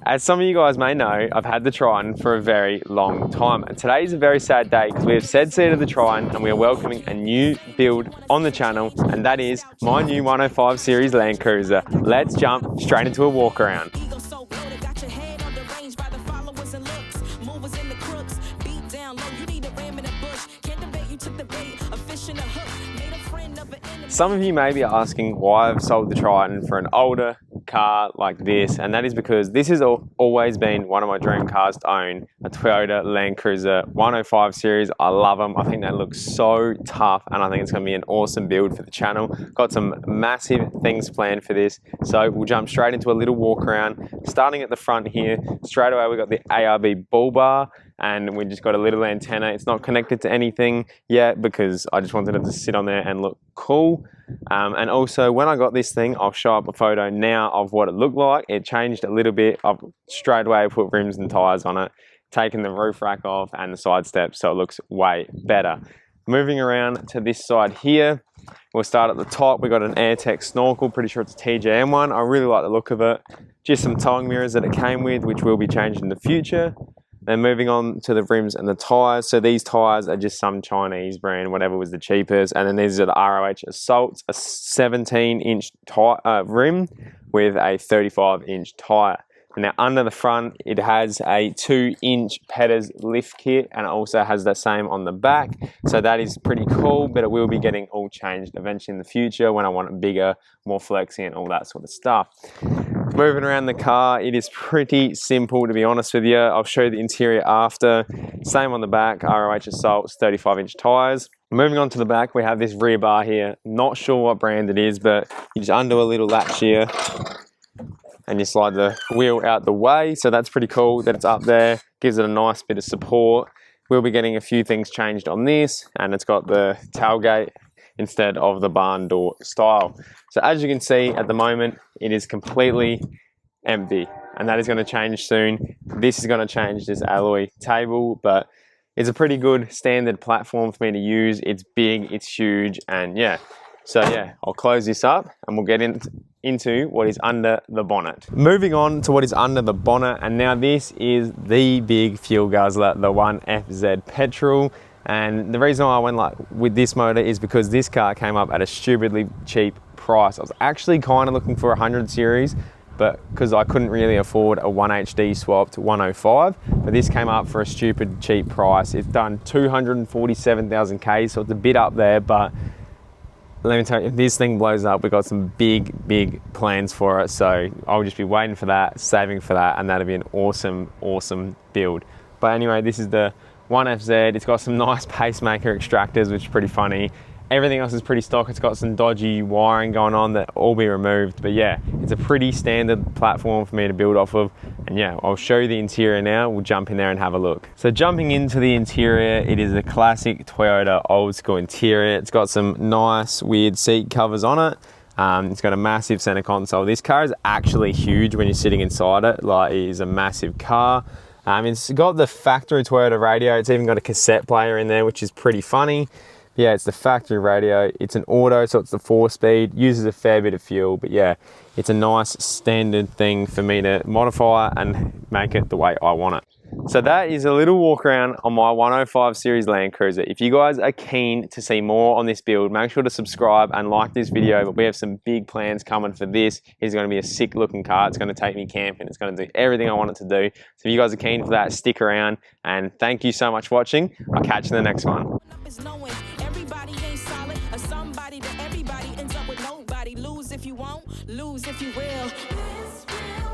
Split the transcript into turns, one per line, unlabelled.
As some of you guys may know, I've had the Triton for a very long time, and today is a very sad day because we have said see to the Triton and we are welcoming a new build on the channel, and that is my new 105 series Land Cruiser. Let's jump straight into a walk around. Some of you may be asking why I've sold the Triton for an older car like this, and that is because this has always been one of my dream cars to own, a Toyota Land Cruiser 105 series. I love them. I think they look so tough, and I think it's going to be an awesome build for the channel. Got some massive things planned for this, so we'll jump straight into a little walk around. Starting at the front here, straight away we've got the ARB bull bar, and we just got a little antenna. It's not connected to anything yet because I just wanted it to sit on there and look cool. And also when I got this thing, I'll show up a photo now of what it looked like. It changed a little bit. I've straight away put rims and tires on it, taken the roof rack off and the side steps, so it looks way better. Moving around to this side here, we'll start at the top. We got an AirTech snorkel, pretty sure it's a TGM one. I really like the look of it. Just some towing mirrors that it came with, which will be changed in the future. Then moving on to the rims and the tyres. So these tyres are just some Chinese brand, whatever was the cheapest. And then these are the ROH Assaults, a 17-inch rim with a 35-inch tyre. And now under the front, it has a 2-inch Petters lift kit, and it also has the same on the back. So that is pretty cool, but it will be getting all changed eventually in the future when I want it bigger, more flexy and all that sort of stuff. Moving around the car, it is pretty simple, to be honest with you. I'll show you the interior after. Same on the back, ROH Assaults, 35-inch tyres. Moving on to the back, we have this rear bar here. Not sure what brand it is, but you just undo a little latch here and you slide the wheel out the way. So that's pretty cool that it's up there. Gives it a nice bit of support. We'll be getting a few things changed on this, and it's got the tailgate instead of the barn door style. So as you can see at the moment, it is completely empty, and that is going to change soon. This is going to change, this alloy table, but it's a pretty good standard platform for me to use. It's big, it's huge, and yeah. So yeah, I'll close this up and we'll get into what is under the bonnet. Moving on to what is under the bonnet, and now this is the big fuel guzzler, the 1FZ petrol. And the reason why I went with this motor is because this car came up at a stupidly cheap price. I was actually kind of looking for a 100 series, but because I couldn't really afford a 1HD swapped 105, but this came up for a stupid cheap price. It's done 247,000 K, so it's a bit up there, but let me tell you, if this thing blows up, we've got some big plans for it. So I'll just be waiting for that, saving for that, and that'll be an awesome build. But anyway, this is the 1FZ. It's got some nice pacemaker extractors, which is pretty funny. Everything else is pretty stock. It's got some dodgy wiring going on that all be removed. But yeah, it's a pretty standard platform for me to build off of. And yeah, I'll show you the interior now. We'll jump in there and have a look. So jumping into the interior, it is a classic Toyota old school interior. It's got some nice weird seat covers on it. It's got a massive center console. This car is actually huge when you're sitting inside it. Like, it is a massive car. It's got the factory Toyota radio. It's even got a cassette player in there, which is pretty funny. Yeah, it's the factory radio. It's an auto, so it's the 4-speed. Uses a fair bit of fuel, but yeah, it's a nice standard thing for me to modify and make it the way I want it. So that is a little walk around on my 105 series Land Cruiser. If you guys are keen to see more on this build, make sure to subscribe and like this video. But we have some big plans coming for this. It's going to be a sick looking car. It's going to take me camping. It's going to do everything I want it to do. So if you guys are keen for that, stick around, and thank you so much for watching. I'll catch you in the next one.
Lose if you won't, lose if you will.